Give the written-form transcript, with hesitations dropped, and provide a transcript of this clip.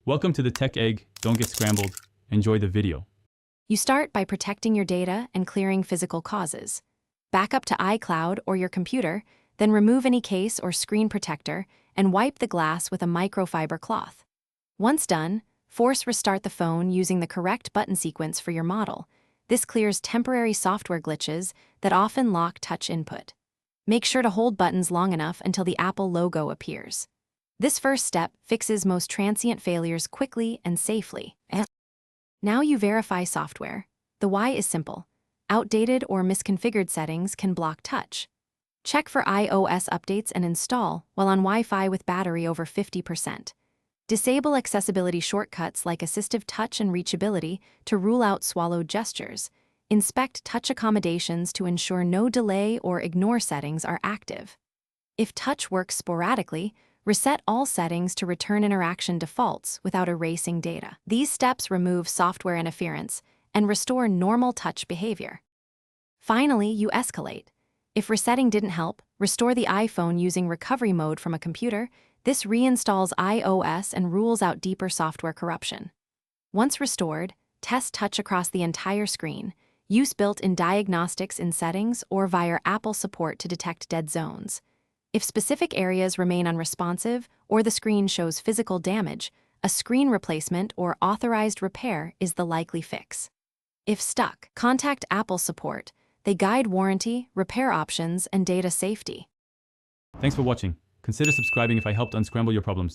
Welcome to the Tech Egg. Don't get scrambled. Enjoy the video. You start by protecting your data and clearing physical causes. Back up to iCloud or your computer, then remove any case or screen protector and wipe the glass with a microfiber cloth. Once done, force restart the phone using the correct button sequence for your model. This clears temporary software glitches that often lock touch input. Make sure to hold buttons long enough until the Apple logo appears. This first step fixes most transient failures quickly and safely. Now you verify software. The why is simple. Outdated or misconfigured settings can block touch. Check for iOS updates and install while on Wi-Fi with battery over 50%. Disable accessibility shortcuts like assistive touch and reachability to rule out swallowed gestures. Inspect touch accommodations to ensure no delay or ignore settings are active. If touch works sporadically, reset all settings to return interaction defaults without erasing data. These steps remove software interference and restore normal touch behavior. Finally, you escalate. If resetting didn't help, restore the iPhone using recovery mode from a computer. This reinstalls iOS and rules out deeper software corruption. Once restored, test touch across the entire screen. Use built-in diagnostics in settings or via Apple support to detect dead zones. If specific areas remain unresponsive or the screen shows physical damage, a screen replacement or authorized repair is the likely fix. If stuck, contact Apple support. They guide warranty, repair options, and data safety. Thanks for watching. Consider subscribing if I helped unscramble your problems.